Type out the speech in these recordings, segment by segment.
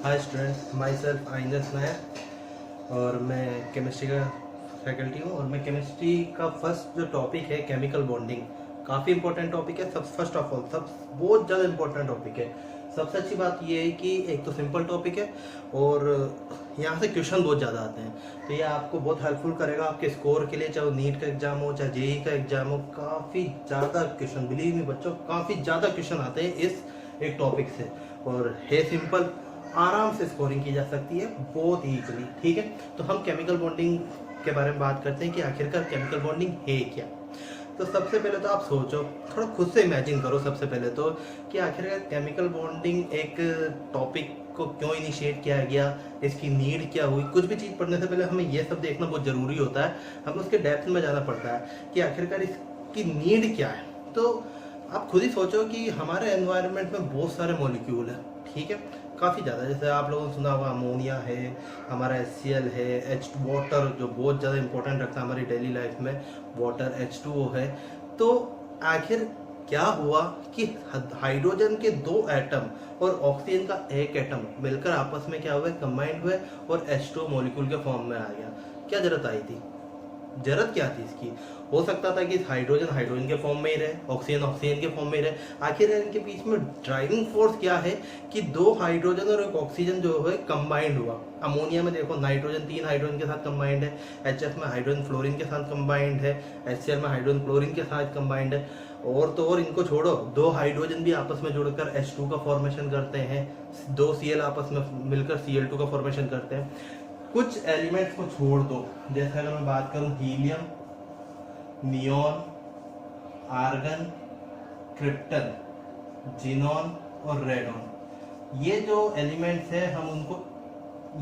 हाय students, माई सेल्फ आइंदस नायर और मैं केमिस्ट्री का फैकल्टी हूँ। और मैं केमिस्ट्री का फर्स्ट जो टॉपिक है केमिकल बॉन्डिंग, काफ़ी इंपॉर्टेंट टॉपिक है। सब फर्स्ट ऑफ ऑल सब बहुत ज़्यादा इंपॉर्टेंट टॉपिक है। सबसे अच्छी बात ये है कि एक तो सिंपल टॉपिक है और यहाँ से क्वेश्चन बहुत ज़्यादा आते हैं, तो ये आपको बहुत हेल्पफुल करेगा आपके स्कोर के लिए, चाहे वो नीट का एग्जाम हो चाहे जेई का एग्जाम हो। काफ़ी ज़्यादा क्वेश्चन, बिलीव मी बच्चों, काफ़ी ज़्यादा क्वेश्चन आते हैं इस एक टॉपिक से। और है सिंपल, आराम से स्कोरिंग की जा सकती है बहुत ईजिली। ठीक है, तो हम केमिकल बॉन्डिंग के बारे में बात करते हैं कि आखिरकार केमिकल बॉन्डिंग है क्या। तो सबसे पहले तो आप सोचो, थोड़ा खुद से इमेजिन करो सबसे पहले तो कि आखिरकार केमिकल बॉन्डिंग एक टॉपिक को क्यों इनिशिएट किया गया, इसकी नीड क्या हुई। कुछ भी चीज़ पढ़ने से पहले हमें ये सब देखना बहुत ज़रूरी होता है, हमें उसके डेप्थ में जाना पड़ता है कि आखिरकार इसकी नीड क्या है। तो आप खुद ही सोचो कि हमारे एनवायरनमेंट में बहुत सारे मॉलिक्यूल हैं, ठीक है, काफ़ी ज़्यादा। जैसे आप लोगों ने सुना होगा अमोनिया है, हमारा HCl है, वाटर जो बहुत ज़्यादा इंपॉर्टेंट रखता है हमारी डेली लाइफ में, वाटर H2O है। तो आखिर क्या हुआ कि हाइड्रोजन के 2 एटम और ऑक्सीजन का 1 एटम मिलकर आपस में क्या हुए, कंबाइंड हुए और H2O मॉलिक्यूल के फॉर्म में आ गया। क्या जरूरत आई थी? जरूरत क्या थी इसकी? हो सकता था कि हाइड्रोजन हाइड्रोजन के फॉर्म में ही रहे, ऑक्सीजन ऑक्सीजन के फॉर्म में ही रहे। आखिर इनके बीच में ड्राइविंग फोर्स क्या है कि 2 हाइड्रोजन और 1 ऑक्सीजन जो है कंबाइंड हुआ। अमोनिया में देखो नाइट्रोजन 3 हाइड्रोजन के साथ कंबाइंड है, HF में हाइड्रोजन फ्लोरीन के साथ कंबाइंड है, HCl में हाइड्रोजन क्लोरीन के साथ कंबाइंड है। और तो और इनको छोड़ो, 2 हाइड्रोजन भी आपस में जुड़कर H2 का फॉर्मेशन करते हैं, 2 Cl आपस में मिलकर Cl2 का फॉर्मेशन करते हैं। कुछ एलिमेंट्स को छोड़ दो, जैसे अगर मैं बात करूं helium, neon, argon, krypton, xenon और रेडॉन, ये जो एलिमेंट्स है हम उनको,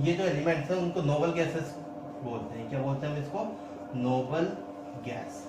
ये जो एलिमेंट्स है उनको नोबल गैसेस बोलते हैं। क्या बोलते हैं हम इसको? Noble gas.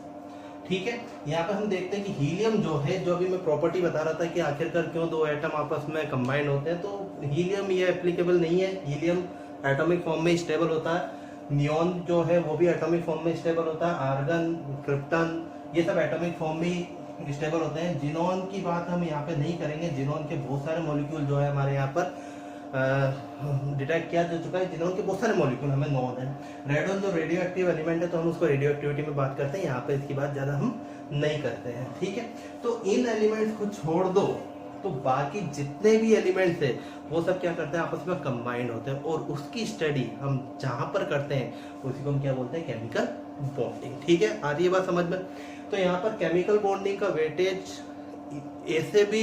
ठीक है, यहाँ पे हम देखते हैं कि हीलियम जो है, जो अभी मैं प्रॉपर्टी बता रहा था कि आखिरकार क्यों 2 एटम आपस में कंबाइंड होते हैं, तो हीलियम ये एप्लीकेबल नहीं है। हीलियम एटॉमिक फॉर्म में स्टेबल होता है, नियॉन जो है वो भी एटॉमिक फॉर्म में स्टेबल होता है, आर्गन, क्रिप्टन, ये सब एटॉमिक फॉर्म में ही स्टेबल होते हैं। जिनॉन की बात हम यहाँ पे नहीं करेंगे, जिनॉन के बहुत सारे मॉलिक्यूल जो है हमारे यहाँ पर डिटेक्ट किया जा चुका है, जिनॉन के बहुत सारे मॉलिक्यूल हमें नॉन है। रेडॉन जो रेडियो एक्टिव एलिमेंट है, तो हम उसको रेडियो एक्टिविटी में बात करते हैं, यहाँ पे इसकी बात ज़्यादा हम नहीं करते हैं। ठीक है, तो इन एलिमेंट्स को छोड़ दो तो बाकी जितने भी एलिमेंट्स है वो सब क्या करते हैं, आपस में कंबाइंड होते हैं। और उसकी स्टडी हम जहां पर करते हैं उसी को हम क्या बोलते हैं, केमिकल बॉन्डिंग। ठीक है, आ रही है बात समझ में? तो यहाँ पर केमिकल बॉन्डिंग का वेटेज ऐसे भी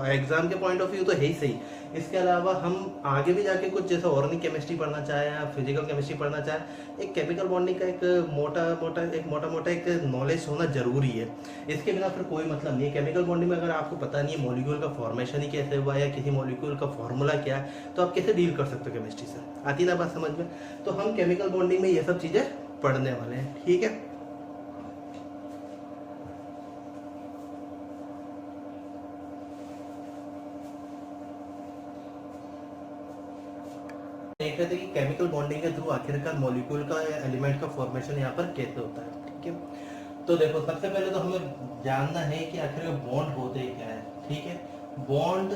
एग्जाम के पॉइंट ऑफ व्यू तो है ही सही। इसके अलावा हम आगे भी जाके कुछ जैसे ऑर्गेनिक केमिस्ट्री पढ़ना चाहे या फिजिकल केमिस्ट्री पढ़ना चाहे, एक केमिकल बॉन्डिंग का एक मोटा मोटा एक नॉलेज होना जरूरी है। इसके बिना फिर कोई मतलब नहीं है। केमिकल बॉन्डिंग में अगर आपको पता नहीं है मॉलिक्यूल का फॉर्मेशन ही कैसे हुआ या किसी मॉलिक्यूल का फॉर्मूला क्या है, तो आप कैसे डील कर सकते हो केमिस्ट्री से? आती ना बात समझ में? तो हम केमिकल बॉन्डिंग में ये सब चीजें पढ़ने वाले हैं। ठीक है, देख रहे थे कि केमिकल बॉन्डिंग के थ्रू आखिरकार मॉलिक्यूल का या एलिमेंट का फॉर्मेशन यहाँ पर कैसे होता है। ठीक है, तो देखो सबसे पहले तो हमें जानना है कि आखिर बॉन्ड होते क्या है। ठीक है, बॉन्ड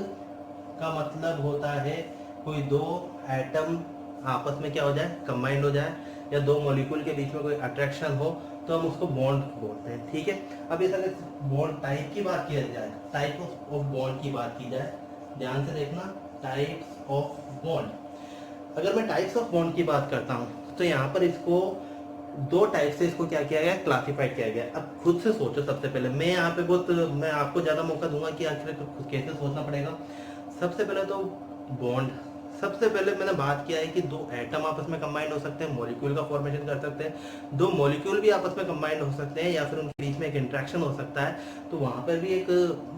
का मतलब होता है कोई 2 एटम आपस में क्या हो जाए, कंबाइंड हो जाए, या 2 मॉलिक्यूल के बीच में कोई अट्रैक्शन हो, तो हम उसको बॉन्ड बोलते हैं। ठीक है, अब इस अगर बॉन्ड टाइप की बात की जाए, टाइप ऑफ बॉन्ड की बात की जाए, ध्यान से देखना, टाइप्स ऑफ बॉन्ड। अगर मैं टाइप्स ऑफ बॉन्ड की बात करता हूँ तो यहाँ पर इसको 2 टाइप से इसको क्या किया गया, क्लासिफाई किया गया। अब खुद से सोचो, सबसे पहले मैं यहाँ पे मैं आपको ज्यादा मौका दूंगा कि आखिर खुद कैसे सोचना पड़ेगा। सबसे पहले तो बॉन्ड, सबसे पहले मैंने बात किया है कि 2 एटम आपस में कंबाइंड हो सकते हैं, मॉलिक्यूल का फॉर्मेशन कर सकते हैं, 2 मॉलिक्यूल भी आपस में कंबाइंड हो सकते हैं, या फिर उनके बीच में एक इंट्रैक्शन हो सकता है, तो वहां पर भी एक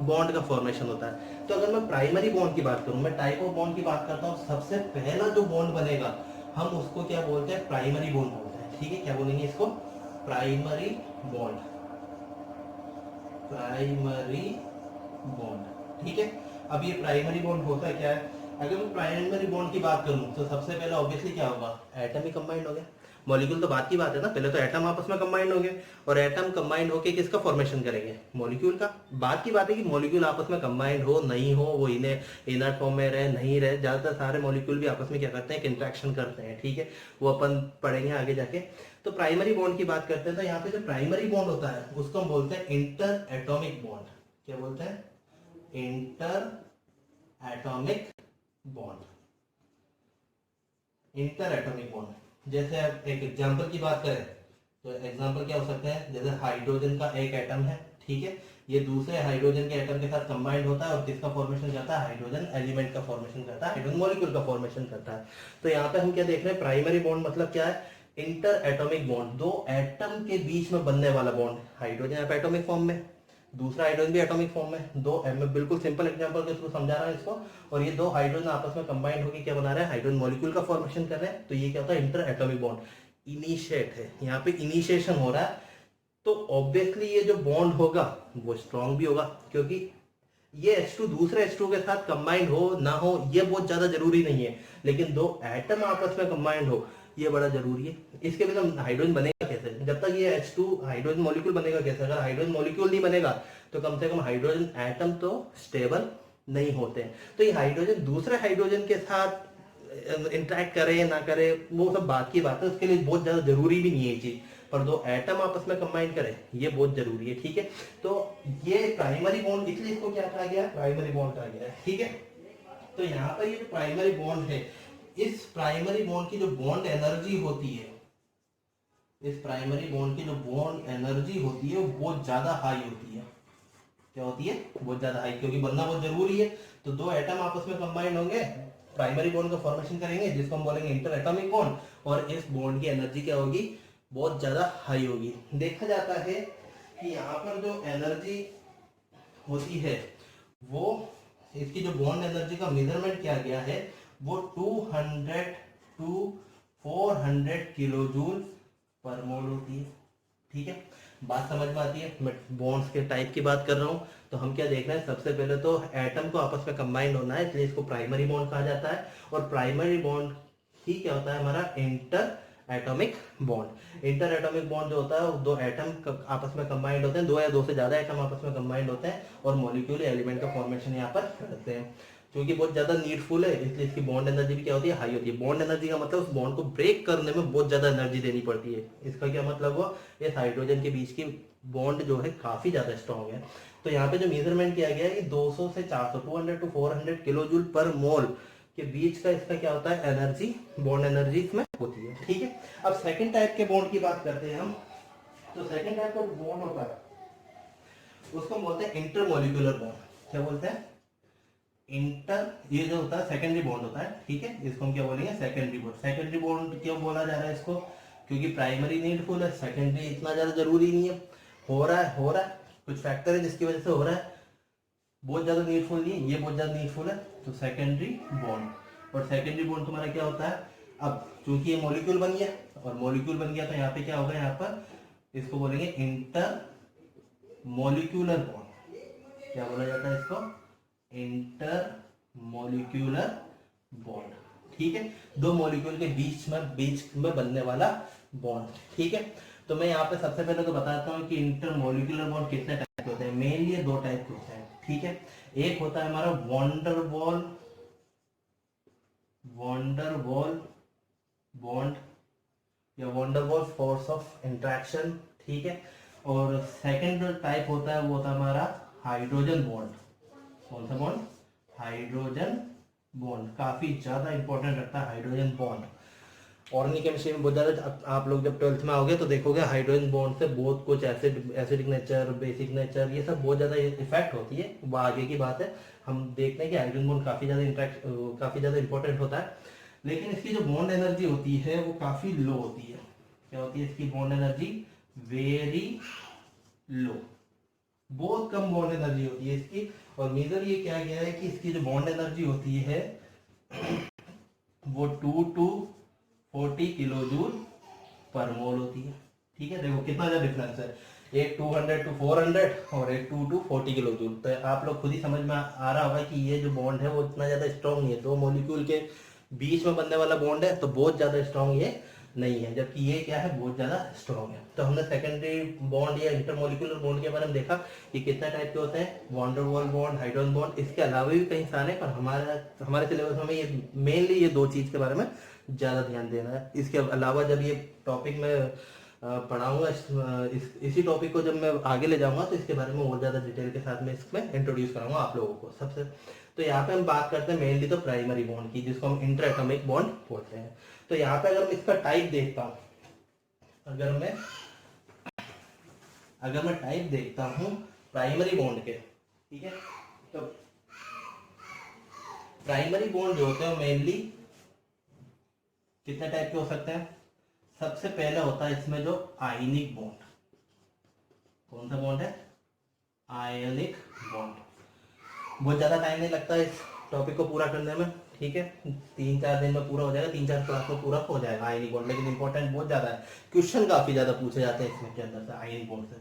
बॉन्ड का फॉर्मेशन होता है। तो अगर मैं प्राइमरी बॉन्ड की बात करूं, मैं टाइप ऑफ बॉन्ड की बात करता हूँ, सबसे पहला जो बॉन्ड बनेगा हम उसको क्या बोलते हैं, प्राइमरी बॉन्ड बोलते हैं। ठीक है, क्या बोलेंगे इसको? Primary bond, primary bond. ठीक है, अब ये प्राइमरी बॉन्ड होता क्या है? अगर मैं प्राइमरी बॉन्ड की बात करूं तो सबसे पहले ऑब्वियसली क्या होगा, एटम ही कंबाइंड हो गया। मॉलिक्यूल तो बात की बात है ना, पहले तो एटम आपस में कंबाइंड हो गए और एटम कंबाइंड होके किसका फॉर्मेशन करेंगे, मॉलिक्यूल का। बात की बात है कि मॉलिक्यूल आपस में कंबाइंड हो नहीं हो, वो इनर्ट फॉर्म में रहे नहीं रहे, ज्यादातर सारे मॉलिक्यूल भी आपस में क्या करते हैं, इंट्रैक्शन करते हैं, ठीक है, वो अपन पढ़ेंगे आगे जाके। तो प्राइमरी बॉन्ड की बात करते हैं, तो यहाँ पे जो प्राइमरी बॉन्ड होता है उसको हम बोलते हैं इंटर एटॉमिक बॉन्ड। क्या बोलते हैं, inter atomic bond, inter atomic bond. जैसे आप एक एग्जांपल की बात करें तो एग्जांपल क्या हो सकता है, जैसे हाइड्रोजन का एक एटम है, ठीक है, ये दूसरे हाइड्रोजन के एटम के साथ कंबाइंड होता है और किसका फॉर्मेशन करता है, हाइड्रोजन एलिमेंट का फॉर्मेशन करता है, हाइड्रोजन मॉलिक्यूल का फॉर्मेशन करता है। तो यहाँ पे हम क्या देख रहे हैं, प्राइमरी बॉन्ड मतलब क्या है, इंटर एटॉमिक बॉन्ड, दो एटम के बीच में बनने वाला बॉन्ड। हाइड्रोजन यहाँ पे एटॉमिक फॉर्म में, दूसरा हाइड्रोजन भी एटॉमिक फॉर्म में, दो मैं बिल्कुल सिंपल एग्जांपल के थ्रू समझा रहा हूँ इसको, और ये दो हाइड्रोजन आपस में कंबाइंड होकर क्या बना रहे हैं, हाइड्रोजन मॉलिक्यूल का फॉर्मेशन कर रहे हैं। तो ये क्या होता है, इंटर एटॉमिक बॉन्ड। इनिशिएट है, यहाँ पे इनिशिएशन हो रहा है, तो ऑब्वियसली ये जो बॉन्ड होगा वो स्ट्रॉन्ग भी होगा, क्योंकि ये H2 दूसरे H2 के साथ कंबाइंड हो ना हो ये बहुत ज्यादा जरूरी नहीं है, लेकिन दो एटम आपस में कंबाइंड हो ये बड़ा जरूरी है। इसके बिना हाइड्रोजन बनेगा कैसे, जब तक ये H2 हाइड्रोजन मॉलिक्यूल बनेगा कैसे, अगर हाइड्रोजन मॉलिक्यूल नहीं बनेगा तो कम से कम हाइड्रोजन एटम तो स्टेबल नहीं होते हैं। तो ये हाइड्रोजन दूसरे हाइड्रोजन के साथ इंटरेक्ट करे ना करे वो सब बात की बात है, उसके लिए बहुत ज्यादा जरूरी भी नहीं है ये चीज, पर दो एटम आपस में कंबाइन करें ये बहुत जरूरी है, ठीक है। तो ये प्राइमरी बॉन्ड, इसलिए इसको क्या कहा गया, प्राइमरी बॉन्ड कहा गया है, ठीक है। तो यहाँ पर ये जो प्राइमरी बॉन्ड है, इस प्राइमरी बॉन्ड की जो बॉन्ड एनर्जी होती है, इस प्राइमरी बॉन्ड की जो बॉन्ड एनर्जी होती है वो बहुत ज्यादा हाई होती है। क्या होती है, बहुत ज्यादा हाई, क्योंकि बनना बहुत जरूरी है। तो दो एटम आपस में कंबाइन होंगे, प्राइमरी बॉन्ड का फॉर्मेशन करेंगे जिसको हम बोलेंगे इंटर एटॉमिक बॉन्ड, और इस बॉन्ड की एनर्जी क्या होगी, बहुत ज्यादा हाई होगी। देखा जाता है कि यहाँ पर जो एनर्जी होती है वो, इसकी जो बॉन्ड एनर्जी का मेजरमेंट किया गया है वो 200 टू 400 किलो जूल पर मोल होती है, ठीक है। बात समझ में आती है। मैं बॉन्ड्स के टाइप की बात कर रहा हूँ, तो हम क्या देख रहे हैं, सबसे पहले तो एटम को आपस में कंबाइंड होना है, इसलिए इसको प्राइमरी बॉन्ड कहा जाता है। और प्राइमरी बॉन्ड ही क्या होता है, हमारा inter atomic bond. Inter atomic bond जो होता है वो दो एटम आपस में कंबाइंड होते हैं, दो या दो से ज्यादा एटम आपस में कंबाइंड होते हैं और मॉलिक्यूल एलिमेंट का फॉर्मेशन यहाँ पर करते हैं। क्योंकि बहुत ज्यादा नीडफुल है इसलिए इसकी बॉन्ड एनर्जी भी क्या होती है, हाई होती है। बॉन्ड एनर्जी का मतलब उस बॉन्ड को ब्रेक करने में बहुत ज्यादा एनर्जी देनी पड़ती है। इसका क्या मतलब हुआ, इस हाइड्रोजन के बीच की बॉन्ड जो है काफी ज्यादा स्ट्रॉन्ग है। तो यहाँ पे जो मेजरमेंट किया गया है कि 200 से 400 200 टू 400 किलो जूल पर मोल के बीच का इसका क्या होता है, एनर्जी, बॉन्ड एनर्जी इसमें होती है, ठीक है। अब सेकंड टाइप के बॉन्ड की बात करते हैं हम। तो सेकंड टाइप का बॉन्ड होता है उसको हम बोलते हैं इंटरमोलिकुलर बॉन्ड। क्या बोलते हैं, इंटर, ये जो होता है सेकेंडरी बॉन्ड होता है, ठीक है, इसको हम क्या बोलेंगे, सेकेंडरी बॉन्ड। सेकेंडरी बॉन्ड क्यों बोला जा रहा है इसको, क्योंकि प्राइमरी नीडफुल है, सेकेंडरी इतना ज्यादा जरूरी नहीं है। हो रहा है कुछ फैक्टर है जिसकी वजह से हो रहा है, बहुत ज्यादा नीडफुल नहीं है, ये बहुत ज्यादा नीडफुल है, तो सेकेंडरी बॉन्ड। और सेकेंडरी बॉन्ड तुम्हारा क्या होता है, अब चूंकि ये मॉलिक्यूल बन गया और मॉलिक्यूल बन गया तो यहाँ पे क्या होगा, यहाँ पर इसको बोलेंगे इंटर मॉलिक्यूलर बॉन्ड। क्या बोला जाता है इसको, इंटर मॉलिक्यूलर बॉन्ड, ठीक है, दो मॉलिक्यूल के बीच में बनने वाला बॉन्ड, ठीक है। तो मैं यहाँ पे सबसे पहले तो बताता हूँ कि इंटर मॉलिक्यूलर बॉन्ड कितने टाइप के होते हैं। मेनली दो टाइप के होते हैं, ठीक है। एक होता है हमारा वॉन्डरवॉल बॉन्ड या वॉन्डरवॉल फोर्स ऑफ इंट्रैक्शन, ठीक है। और सेकंड टाइप होता है वो होता है हमारा हाइड्रोजन बॉन्ड। कौन सा बॉन्ड, हाइड्रोजन बॉन्ड, काफी ज्यादा इंपॉर्टेंट रखता है हाइड्रोजन बॉन्ड। ऑर्गेनिक केमिस्ट्री में बहुत ज्यादा, आप लोग जब 12th में आओगे तो देखोगे हाइड्रोजन बॉन्ड से बहुत कुछ एसिडिक नेचर, बेसिक नेचर, ये सब बहुत ज्यादा इफेक्ट होती है, वो आगे की बात है। हम देखते हैं कि हाइड्रोजन बॉन्ड काफी ज्यादा इंपॉर्टेंट होता है, लेकिन इसकी जो बॉन्ड एनर्जी होती है वो काफी लो होती है। क्या होती है इसकी बॉन्ड एनर्जी, वेरी लो, बहुत कम बॉन्ड एनर्जी होती है इसकी। और मेजर ये क्या गया है कि इसकी जो बॉन्ड एनर्जी होती है वो 2 टू 40 किलो जूल पर मोल होती है, ठीक है। देखो कितना ज्यादा डिफरेंस है, एक 200 टू 400 और एक 2 टू 40 किलो जूल। तो आप लोग खुद ही समझ में आ रहा होगा कि ये जो बॉन्ड है वो इतना ज्यादा स्ट्रॉन्ग नहीं है। दो मॉलिक्यूल के बीच में बनने वाला बॉन्ड है तो बहुत ज्यादा स्ट्रॉन्ग ये नहीं है, जबकि ये क्या है, बहुत ज़्यादा स्ट्रॉन्ग है। तो हमने सेकेंडरी बॉन्ड या इंटरमोलिकुलर बॉन्ड के बारे में देखा कि कितना टाइप के होते हैं, van der Waals bond, hydrogen bond, इसके अलावा भी कई सारे, पर हमारे सिलेबस में ये मेनली ये दो चीज़ के बारे में ज़्यादा ध्यान देना है। इसके अलावा जब ये टॉपिक में पढ़ाऊंगा, इसी टॉपिक को जब मैं आगे ले जाऊंगा तो इसके बारे में और ज़्यादा डिटेल के साथ में इसमें इंट्रोड्यूस कराऊंगा आप लोगों को। सबसे तो यहाँ पे हम बात करते हैं मेनली तो प्राइमरी बॉन्ड की, जिसको हम इंटर एटॉमिक बॉन्ड बोलते हैं। तो यहाँ पे अगर मैं इसका टाइप देखता हूँ, अगर मैं टाइप देखता हूँ प्राइमरी बॉन्ड के, ठीक है, तो प्राइमरी बॉन्ड जो होते हैं मेनली कितने टाइप के हो सकते हैं। सबसे पहले होता है इसमें जो आयनिक बॉन्ड, कौन सा बॉन्ड है, आयनिक बॉन्ड। बहुत ज़्यादा टाइम नहीं लगता इस टॉपिक को पूरा करने में, ठीक है, 3-4 दिन में पूरा हो जाएगा, 3-4 क्लास में पूरा हो जाएगा आयनिक बॉन्ड, लेकिन इंपॉर्टेंट बहुत ज़्यादा है, क्वेश्चन काफ़ी ज़्यादा पूछे जाते हैं इसमें के अंदर से आयनिक बॉन्ड से।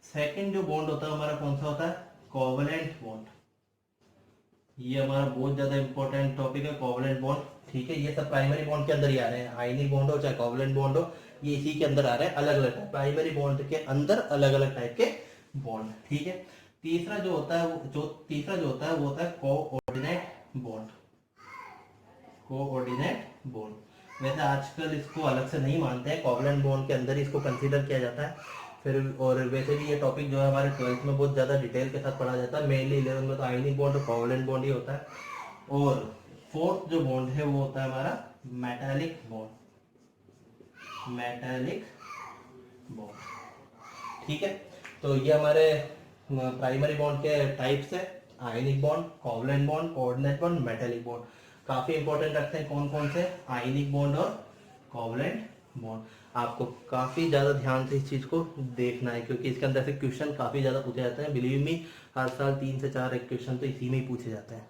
सेकंड जो बॉन्ड होता है हमारा कौन सा होता है, कोवलेंट बॉन्ड। ये हमारा बहुत ज़्यादा इंपॉर्टेंट टॉपिक है, कोवलेंट बॉन्ड, ठीक है। ये सब प्राइमरी बॉन्ड के अंदर ही आ रहे हैं, आयनिक बॉन्ड हो चाहे कोवलेंट बॉन्ड हो, ये इसी के अंदर आ रहे हैं, अलग अलग टाइप प्राइमरी बॉन्ड के अंदर अलग अलग टाइप के बॉन्ड, ठीक है। तीसरा जो होता है वो होता है कोऑर्डिनेट बॉन्ड, कोऑर्डिनेट बॉन्ड। वैसे आजकल इसको अलग से नहीं मानते हैं, कोवलेंट बॉन्ड के अंदर ही इसको कंसीडर किया जाता है फिर। और वैसे भी ये टॉपिक जो है हमारे 12th में बहुत ज़्यादा डिटेल के साथ पढ़ा जाता है, मेनली 11th में तो आयनिक बॉन्ड और कोवलेंट बॉन्ड ही होता है। और फोर्थ जो बॉन्ड है वो होता है हमारा मेटालिक बॉन्ड, मेटालिक बॉन्ड, ठीक है। तो ये हमारे प्राइमरी बॉन्ड के टाइप्स है, ionic bond, covalent bond, coordinate bond, metallic bond. काफी इंपॉर्टेंट रखते हैं कौन कौन से, आयनिक बॉन्ड और कोवलेंट बॉन्ड। आपको काफी ज्यादा ध्यान से इस चीज को देखना है, क्योंकि इसके अंदर से क्वेश्चन काफी ज्यादा पूछे जाते हैं, बिलीव मी, हर साल 3 से 4 क्वेश्चन तो इसी में ही पूछे जाते हैं।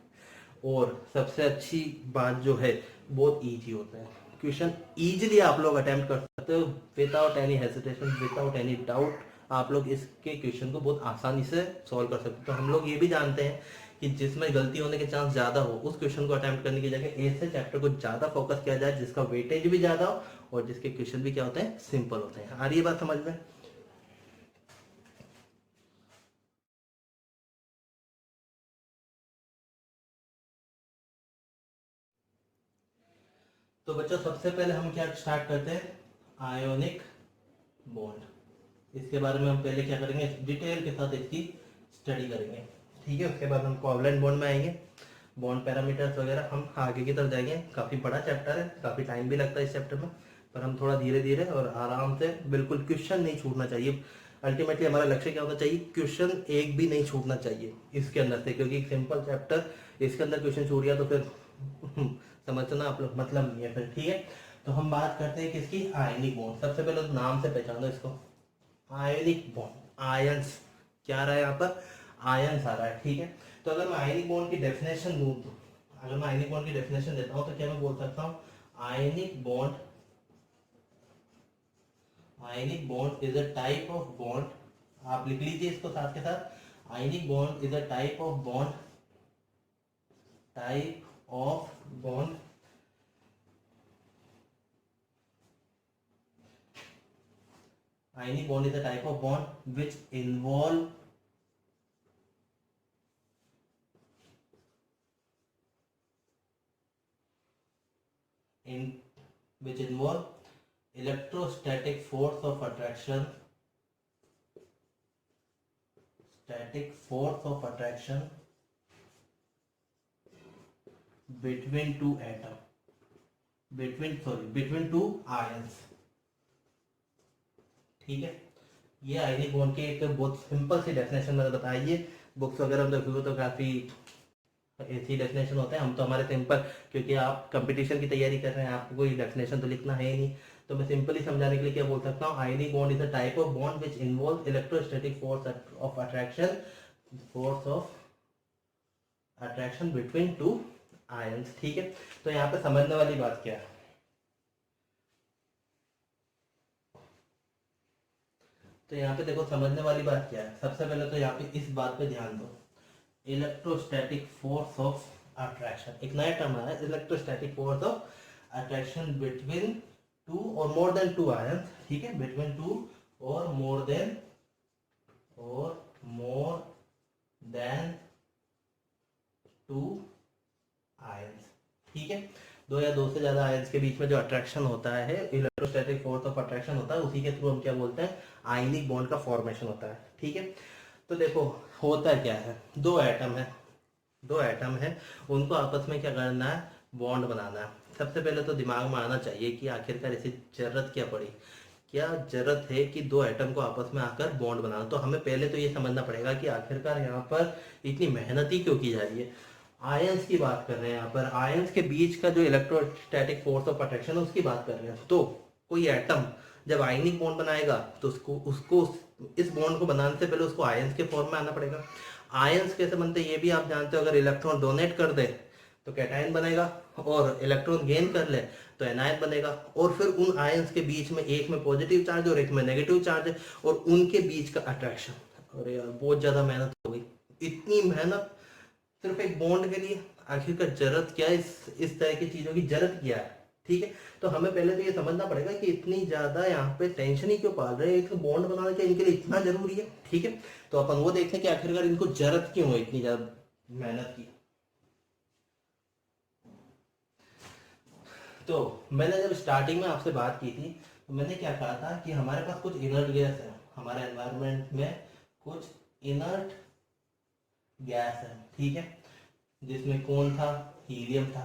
और सबसे अच्छी बात जो है, बहुत ईजी होता है क्वेश्चन, ईजिली आप लोग अटेम्प्ट कर सकते हो without any hesitation, without any doubt. आप लोग इसके क्वेश्चन को बहुत आसानी से सॉल्व कर सकते हो। तो हम लोग ये भी जानते हैं कि जिसमें गलती होने के चांस ज्यादा हो, उस क्वेश्चन को अटेम्प्ट करने की जगह ऐसे चैप्टर को ज्यादा फोकस किया जाए जिसका वेटेज भी ज्यादा हो और जिसके क्वेश्चन भी क्या होते हैं, सिंपल होते हैं। आ रही है बात समझ में। तो बच्चों सबसे पहले हम क्या स्टार्ट करते हैं, आयोनिक बॉन्ड। इसके बारे में हम पहले क्या करेंगे, डिटेल के साथ इसकी स्टडी करेंगे, ठीक है। उसके बाद हम कोवलेंट बॉन्ड में आएंगे, बॉन्ड पैरामीटर्स वगैरह हम आगे की तरफ जाएंगे। काफ़ी बड़ा चैप्टर है, काफ़ी टाइम भी लगता है इस चैप्टर में, पर हम थोड़ा धीरे धीरे और आराम से, बिल्कुल क्वेश्चन नहीं छूटना चाहिए। अल्टीमेटली हमारा लक्ष्य क्या होना चाहिए, क्वेश्चन एक भी नहीं छूटना चाहिए इसके अंदर से, क्योंकि एक सिंपल चैप्टर, इसके अंदर क्वेश्चन छूट गया तो फिर समझना आप लोग मतलब नहीं है फिर, ठीक है। तो हम बात करते हैं किसकी, आयनिक बॉन्ड। सबसे पहले तो नाम से पहचानो इसको, आयनिक बॉन्ड, आयंस क्या रहा है यहाँ पर, आयंस आ रहा है, ठीक है। तो अगर मैं आयनिक बॉन्ड की डेफिनेशन दूं, तो अगर मैं आयनिक बॉन्ड की डेफिनेशन देता हूं तो क्या मैं बोल सकता हूं, ionic bond is a type of bond, आप लिख लीजिए इसको साथ के साथ, ionic bond is a type of bond ionic bond is a type of bond which involve electrostatic force of attraction, between two ions, ठीक है। ये आयनिक बॉन्ड की एक बहुत सिंपल सी डेफिनेशन मैंने बताई है, बुक्स वगैरह में देखोगे तो काफी ऐसी डेफिनेशन होते हैं। हम तो हमारे सिंपल, क्योंकि आप कंपटीशन की तैयारी कर रहे हैं, आपको कोई डेफिनेशन तो लिखना है ही नहीं, तो मैं सिंपली समझाने के लिए क्या बोल सकता हूँ, ionic bond is a type of bond which involve electrostatic force of attraction between two ions, ठीक है। तो यहाँ पे समझने वाली बात क्या है, तो यहाँ पे देखो समझने वाली बात क्या है। सबसे पहले तो यहाँ पे इस बात पे ध्यान दो, इलेक्ट्रोस्टैटिक फोर्स ऑफ अट्रैक्शन, एक नया टर्म आया है, electrostatic force of attraction between 2 और मोर देन 2 आयंस, ठीक है, बिटवीन 2 और मोर देन 2 आयंस, ठीक है। दो या दो से ज्यादा आयंस के बीच में जो अट्रैक्शन होता है, इलेक्ट्रोस्टैटिक फोर्स ऑफ अट्रैक्शन होता है, उसी के थ्रू हम क्या बोलते हैं, आयनिक बॉन्ड का फॉर्मेशन होता है, ठीक है। तो देखो होता क्या है, दो एटम है, उनको आपस में क्या करना है, बॉन्ड बनाना है। सबसे पहले तो दिमाग में आना चाहिए कि आखिरकार इसे जरूरत क्या पड़ी, क्या जरूरत है कि दो एटम को आपस में आकर बॉन्ड बनाना। तो हमें पहले तो ये समझना पड़ेगा कि आखिरकार यहाँ पर इतनी मेहनत ही क्यों की जा रही है। आयंस की बात कर रहे हैं यहाँ पर, आयंस के बीच का जो इलेक्ट्रोस्टैटिक फोर्स ऑफ अट्रैक्शन है उसकी बात कर रहे हैं। तो कोई एटम जब आयनिक बॉन्ड बनाएगा तो उसको इस बॉन्ड को बनाने से पहले उसको आयंस के फॉर्म में आना पड़ेगा। आयंस कैसे बनते हैं ये भी आप जानते हो, अगर इलेक्ट्रॉन डोनेट कर दे तो कैटायन बनेगा, और इलेक्ट्रॉन गेन कर ले तो एनायन बनेगा। और फिर उन आयंस के बीच में एक में पॉजिटिव चार्ज और एक में नेगेटिव चार्ज है, और उनके बीच का अट्रैक्शन। अरे यार बहुत ज्यादा मेहनत हो गई, इतनी मेहनत सिर्फ एक बॉन्ड के लिए, आखिरकार जरूरत क्या है, इस तरह की चीजों की जरूरत क्या है, ठीक है। तो हमें पहले तो ये समझना पड़ेगा कि इतनी ज्यादा यहाँ पे टेंशन ही क्यों पाल रहे हैं, एक बॉन्ड बनाना क्या इनके लिए इतना जरूरी है, ठीक है। तो अपन वो देखते हैं कि आखिरकार इनको जरूरत क्यों है इतनी ज्यादा मेहनत की। तो मैंने जब स्टार्टिंग में आपसे बात की थी तो मैंने क्या कहा था कि हमारे पास कुछ इनर्ट गैस है, हमारे एनवायरनमेंट में कुछ इनर्ट गैस है, ठीक है, जिसमें कौन था, हीलियम था,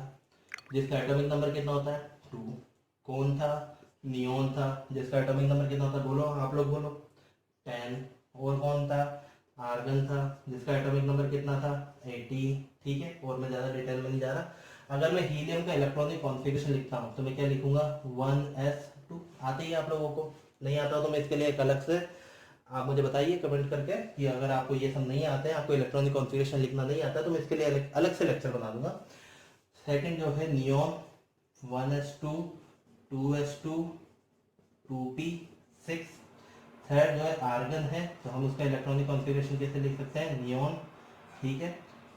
जिसका एटॉमिक नंबर कितना होता है 2। कौन था, नियोन था, जिसका एटॉमिक नंबर कितना होता है, बोलो आप लोग बोलो 10। और कौन था, आर्गन था, जिसका एटॉमिक नंबर कितना था 80, ठीक है। और मैं ज़्यादा डिटेल में नहीं जा रहा। अगर मैं हीलियम का इलेक्ट्रॉनिक कॉन्फ़िगरेशन लिखता हूँ तो मैं क्या लिखूंगा 1s2। आते ही आप लोगों को, नहीं आता तो मैं इसके लिए एक अलग से, आप मुझे बताइए कमेंट करके कि अगर आपको ये सब नहीं आते हैं, आपको इलेक्ट्रॉनिक कॉन्फ़िगरेशन लिखना नहीं आता तो मैं इसके लिए अलग से लेक्चर बना दूंगा। सेकंड जो है neon 1s2 2s2 2p6। Third जो है आर्गन है, तो हम उसका इलेक्ट्रॉनिक कॉन्फ़िगरेशन कैसे लिख सकते हैं, नियोन, ठीक है,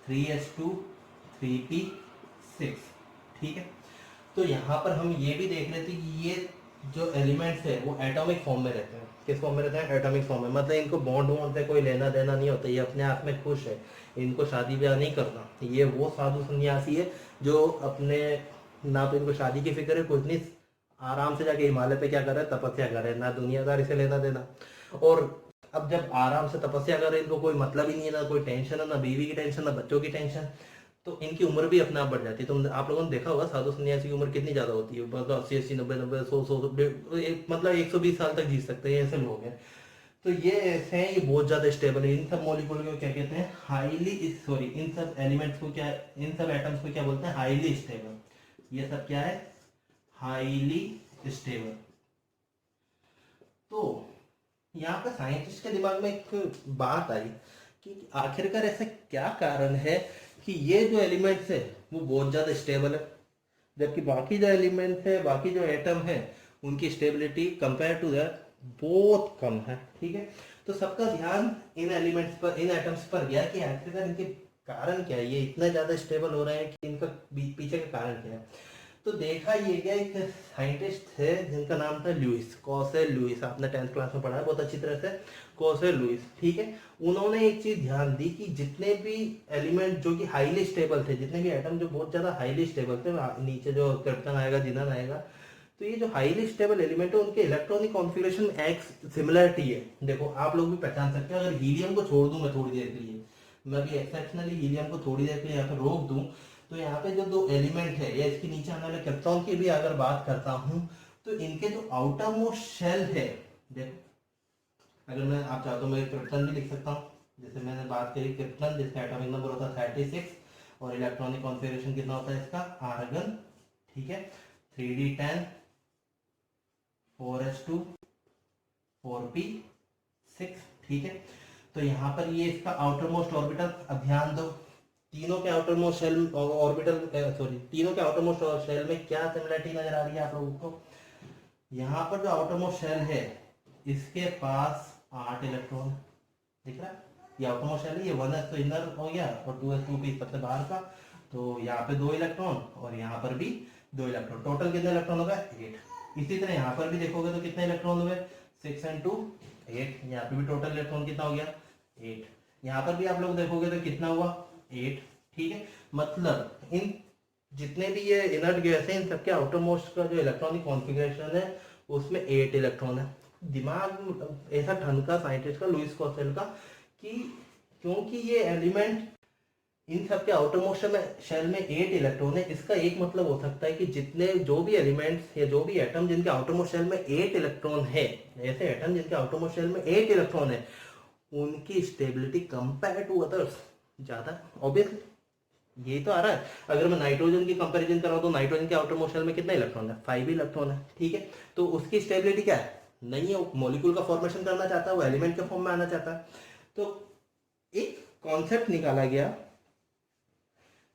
3s2 3p6, ठीक है। तो यहाँ पर हम ये भी देख रहे थे कि ये जो एलिमेंट्स है वो एटॉमिक फॉर्म में रहते हैं। किस फॉर्म में रहते हैं, एटॉमिक फॉर्म में, मतलब इनको बॉन्ड वॉन्ड से कोई लेना देना नहीं होता, ये अपने आप में खुश है, इनको शादी ब्याह नहीं करना। ये वो साधु सन्यासी है जो अपने, ना तो इनको शादी की फिक्र है, कुछ नहीं, आराम से जाके हिमालय पे क्या कर रहे हैं, तपस्या कर रहे हैं, ना दुनियादारी से लेना देना। और अब जब आराम से तपस्या कर रहे हैं, इनको कोई मतलब ही नहीं है, ना कोई टेंशन है, ना बीवी की टेंशन, ना बच्चों की टेंशन, तो इनकी उम्र भी अपने आप बढ़ जाती है। तो आप लोगों ने देखा होगा साधु सन्यासी की उम्र कितनी ज्यादा होती है, मतलब 80 80 90 90 100 मतलब 120 साल तक जी सकते हैं, ऐसे लोग हैं। तो ये ऐसे हैं, ये बहुत ज्यादा स्टेबल है। इन सब मॉलिक्यूल को क्या कहते हैं, हाईली, सॉरी, इन सब एलिमेंट्स को क्या, इन सब एटम्स को क्या बोलते हैं, हाईली स्टेबल। ये सब क्या है, हाईली स्टेबल। तो यहाँ पे साइंटिस्ट के दिमाग में एक बात आई कि आखिरकार ऐसा क्या कारण है कि ये जो एलिमेंट्स है वो बहुत ज्यादा स्टेबल है, जबकि बाकी जो एलिमेंट्स है, बाकी जो एटम है, उनकी स्टेबिलिटी कंपेयर टू दैट बहुत कम है, ठीक है। तो सबका ध्यान इन एलिमेंट्स पर, इन एटम्स पर गया कि आखिरकार इनके कारण क्या है, ये इतना ज्यादा स्टेबल हो रहे हैं कि इनका पीछे का कारण क्या है। तो देखा ये गया, एक साइंटिस्ट थे जिनका नाम था लुइस, कॉसेल लुइस, आपने 10th क्लास में पढ़ा है बहुत अच्छी तरह से, कॉसेल लुइस, ठीक है। उन्होंने एक चीज ध्यान दी कि जितने भी एलिमेंट जो कि हाईली स्टेबल थे, जितने भी एटम जो बहुत ज्यादा हाईली स्टेबल थे, नीचे जो क्रिप्टन आएगा, जिनन आएगा, तो ये जो हाईली स्टेबल एलिमेंट है उनके इलेक्ट्रॉनिक कॉन्फ़िगरेशन में एक सिमिलरिटी है। देखो आप लोग भी पहचान सकते हैं, अगर हीलियम को छोड़ दूं मैं थोड़ी देर के लिए, मैं भी एक्सेप्शनली हीलियम को थोड़ी देर के लिए यहाँ पे रोक दूं, तो यहाँ पे जो दो एलिमेंट है या इसके नीचे आने वाले क्रिप्टॉन की भी अगर बात करता हूँ, तो इनके जो आउटर मोस्ट शेल है, देखो अगर मैं, आप चाहो तो मैं क्रिप्टन भी लिख सकता हूँ, जैसे मैंने बात करी क्रिप्टन, जिसका एटॉमिक नंबर होता है 36 और इलेक्ट्रॉनिक कॉन्फ़िगरेशन कितना होता है इसका, आर्गन, ठीक है, 3d10 4s2 4p6, ठीक है। तो यहाँ पर ये इसका आउटर मोस्ट ऑर्बिटल, अब ध्यान दो, तीनों के outermost shell orbital, sorry, तीनों के आउटर मोस्ट शेल में क्या सिमिलरिटी नजर आ रही है आप लोगों को, यहाँ पर जो आउटर मोस्ट शेल है इसके पास 8 इलेक्ट्रॉन दिख रहा है, ये आउटर मोस्ट शेल है, ये 1s तो इनर हो गया और 2s 2p सबसे बाहर का, तो यहाँ पे 2 इलेक्ट्रॉन और यहाँ पर भी 2 इलेक्ट्रॉन, टोटल कितने इलेक्ट्रॉन होगा 8। इसी तरह यहाँ पर भी देखोगे तो कितने इलेक्ट्रॉन हुए, 6 and 2 8। यहाँ पे भी टोटल इलेक्ट्रॉन कितना हो गया, 8। यहाँ पर भी आप लोग देखोगे तो कितना हुआ, 8। ठीक है, मतलब इन जितने भी ये इनर्ट गैस है इन सबके आउटर मोस्ट का जो इलेक्ट्रॉनिक कॉन्फ़िगरेशन है उसमें 8 इलेक्ट्रॉन है। दिमाग ऐसा ठनका साइंटिस्ट का, लुइस कॉसेल का, कि क्योंकि ये एलिमेंट इन सब के आउटर मोस्ट में शेल में 8 इलेक्ट्रॉन है, इसका एक मतलब हो सकता है कि जितने जो भी एलिमेंट्स या जो भी एटम जिनके आउटर मोस्ट शेल में 8 इलेक्ट्रॉन है, ऐसे एटम जिनके आउटर मोस्ट शेल में 8 इलेक्ट्रॉन है, उनकी स्टेबिलिटी कंपेयर टू अदर्स ज्यादा। ऑब्वियसली यही तो आ रहा है। अगर मैं नाइट्रोजन की कंपैरिजन कराऊं तो नाइट्रोजन के आउटर मोस्ट शेल में कितना इलेक्ट्रॉन है, 5 इलेक्ट्रॉन है। ठीक है, तो उसकी स्टेबिलिटी क्या है, नहीं है, मॉलिक्यूल का फॉर्मेशन करना चाहता है, वो एलिमेंट के फॉर्म में आना चाहता है। तो एक कॉन्सेप्ट निकाला गया,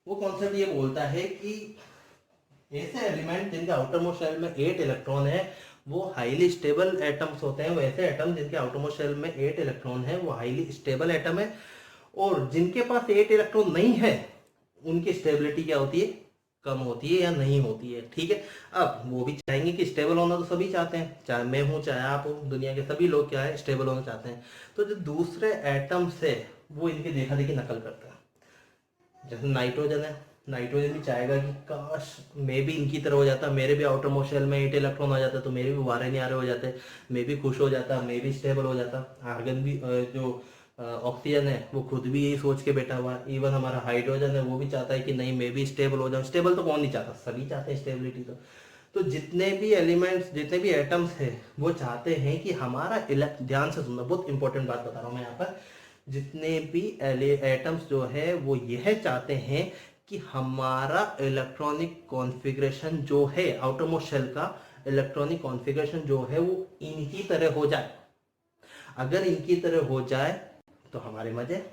वो कॉन्सेप्ट ये बोलता है कि ऐसे एलिमेंट जिनके आउटर मोस्ट शेल में 8 इलेक्ट्रॉन है वो हाईली स्टेबल एटम्स होते हैं। वैसे एटम जिनके आउटर मोस्ट शेल में 8 इलेक्ट्रॉन है वो हाईली स्टेबल एटम है, और जिनके पास 8 इलेक्ट्रॉन नहीं है उनकी स्टेबिलिटी क्या होती है, कम होती है या नहीं होती है। ठीक है, अब वो भी चाहेंगे कि स्टेबल होना तो सभी चाहते हैं, चाहे मैं हूं चाहे आप हो, दुनिया के सभी लोग क्या है, स्टेबल होना चाहते हैं। तो जो दूसरे एटम्स है वो इनकी देखा देखी नकल करते हैं। जैसे नाइट्रोजन है, नाइट्रोजन भी चाहेगा कि काश मैं भी इनकी तरह हो जाता, मेरे भी आउटर मोस्ट शेल में 8 इलेक्ट्रॉन आ जाता तो मेरे भी वारे न्यारे हो जाते, मैं भी खुश हो जाता, मैं भी स्टेबल हो जाता। आर्गन भी जो ऑक्सीजन है वो खुद भी यही सोच के बैठा हुआ है। इवन हमारा हाइड्रोजन है वो भी चाहता है कि नहीं मैं भी स्टेबल हो जाऊं। स्टेबल तो कौन नहीं चाहता, सभी चाहते हैं स्टेबिलिटी। तो जितने भी एलिमेंट्स, जितने भी एटम्स है वो चाहते हैं कि हमारा ध्यान से सुनना, बहुत इंपॉर्टेंट बात बता रहा हूं मैं यहाँ पर, जितने भी एटम्स जो है वो यह चाहते हैं कि हमारा इलेक्ट्रॉनिक कॉन्फ़िगरेशन जो है, आउटर मोस्ट शेल का इलेक्ट्रॉनिक कॉन्फ़िगरेशन जो है वो इनकी तरह हो जाए। अगर इनकी तरह हो जाए तो हमारे मजे।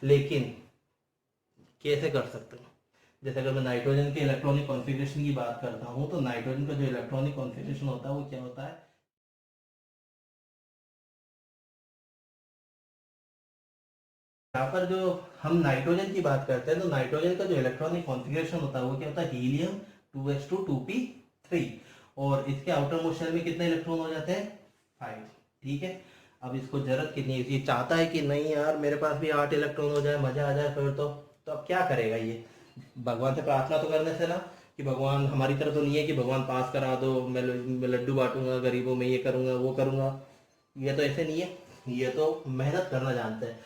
लेकिन कैसे कर सकते हैं, जैसे अगर मैं नाइट्रोजन के इलेक्ट्रॉनिक कॉन्फ़िगरेशन की बात करता हूं तो नाइट्रोजन का जो इलेक्ट्रॉनिक कॉन्फ़िगरेशन होता है वो क्या होता है, यहाँ पर जो हम नाइट्रोजन की बात करते हैं तो नाइट्रोजन का जो इलेक्ट्रॉनिक कॉन्फ़िगरेशन होता है वो क्या होता है, हीलियम 2s2 2p3, और इसके आउटर मोस्ट शेल में कितने इलेक्ट्रॉन हो जाते हैं, 5। ठीक है, अब इसको जरूरत कितनी है, ये चाहता है कि नहीं यार मेरे पास भी 8 इलेक्ट्रॉन हो जाए, मजा आ जाए फिर तो अब क्या करेगा ये, भगवान से प्रार्थना तो करने से ना, कि भगवान हमारी तरफ तो नहीं है कि भगवान पास करा दो, मैं लड्डू बांटूंगा गरीबों में, ये करूंगा वो करूंगा, ये तो ऐसे नहीं है, ये तो मेहनत करना जानते हैं।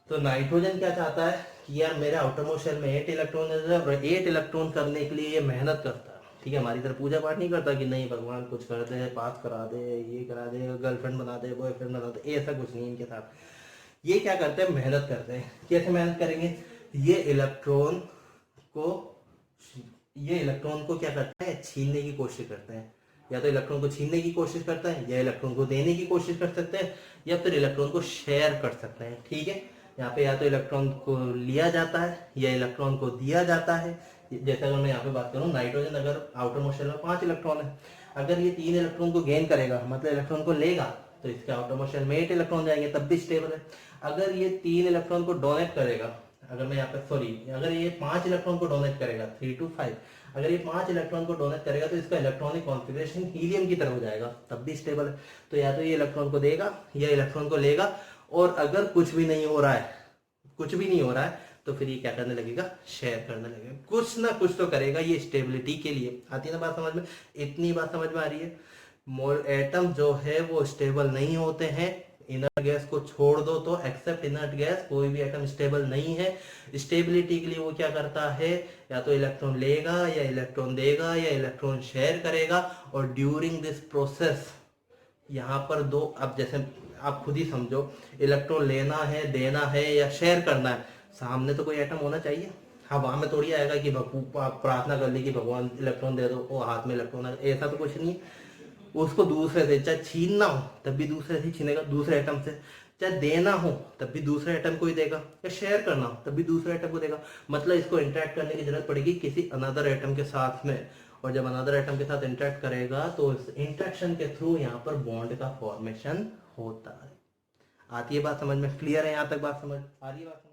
तो नाइट्रोजन क्या चाहता है कि यार मेरे आउटर मोस्ट शेल में 8 इलेक्ट्रॉन है और 8 इलेक्ट्रॉन करने के लिए ये मेहनत करता है। ठीक है, हमारी तरफ पूजा पाठ नहीं करता कि नहीं भगवान कुछ कर दे, पास करा दे, ये करा दे, गर्लफ्रेंड बना दे, बॉयफ्रेंड बना दे, ऐसा कुछ नहीं इनके साथ। ये क्या करते हैं, मेहनत करते हैं। कैसे मेहनत करेंगे, ये इलेक्ट्रॉन को क्या करते हैं, छीनने की कोशिश करते हैं। या तो इलेक्ट्रॉन को छीनने की कोशिश करते हैं, या इलेक्ट्रॉन को देने की कोशिश कर सकते हैं, या फिर इलेक्ट्रॉन को शेयर कर सकते हैं। ठीक है, यहाँ पे या तो इलेक्ट्रॉन को लिया जाता है या इलेक्ट्रॉन को दिया जाता है। जैसे अगर मैं यहाँ पे बात करूँ, नाइट्रोजन अगर आउटर मोस्ट शेल में 5 इलेक्ट्रॉन है, अगर ये 3 इलेक्ट्रॉन को गेन करेगा, मतलब इलेक्ट्रॉन को लेगा, तो इसके आउटर मोस्ट शेल में 8 इलेक्ट्रॉन जाएंगे, तब भी स्टेबल है। अगर ये 3 इलेक्ट्रॉन को डोनेट करेगा, अगर मैं यहाँ पे अगर ये 5 इलेक्ट्रॉन को डोनेट करेगा, 3 to 5, अगर ये 5 इलेक्ट्रॉन को डोनेट करेगा तो इसका इलेक्ट्रॉनिक कॉन्फ़िगरेशन हीलियम की तरह हो जाएगा, तब भी स्टेबल है। तो या तो ये इलेक्ट्रॉन को देगा या इलेक्ट्रॉन को लेगा, और अगर कुछ भी नहीं हो रहा है तो फिर ये क्या करने लगेगा, शेयर करने लगेगा, कुछ ना कुछ तो करेगा ये स्टेबिलिटी के लिए। आती है ना बात समझ में, इतनी बात समझ में आ रही है। एटम जो है वो स्टेबल नहीं होते हैं, इनर्ट गैस को छोड़ दो तो, एक्सेप्ट इनर्ट गैस कोई भी एटम स्टेबल नहीं है। स्टेबिलिटी के लिए वो क्या करता है, या तो इलेक्ट्रॉन लेगा या इलेक्ट्रॉन देगा या इलेक्ट्रॉन शेयर करेगा। और ड्यूरिंग दिस प्रोसेस यहाँ पर दो, अब जैसे आप खुद ही समझो, इलेक्ट्रॉन लेना है, देना है या शेयर करना है, सामने तो कोई एटम होना चाहिए। हाँ, वहां में थोड़ी आएगा कि प्रार्थना कर ली कि भगवान इलेक्ट्रॉन दे दो, वो हाथ में इलेक्ट्रॉन है, ऐसा तो कुछ नहीं है। उसको दूसरे से चाहे छीनना हो तब भी दूसरे से छीनेगा, दूसरे एटम से, चाहे देना हो तब भी दूसरे एटम को ही देगा, या शेयर करना हो तब भी दूसरे एटम को देगा। मतलब इसको इंटरेक्ट करने की जरूरत पड़ेगी किसी अनदर एटम के साथ में, और जब अनदर एटम के साथ इंटरेक्ट करेगा तो इस इंटरेक्शन के थ्रू यहाँ पर बॉन्ड का फॉर्मेशन होता है। आती है बात समझ में, क्लियर है यहाँ तक बात समझ आ रही है बात?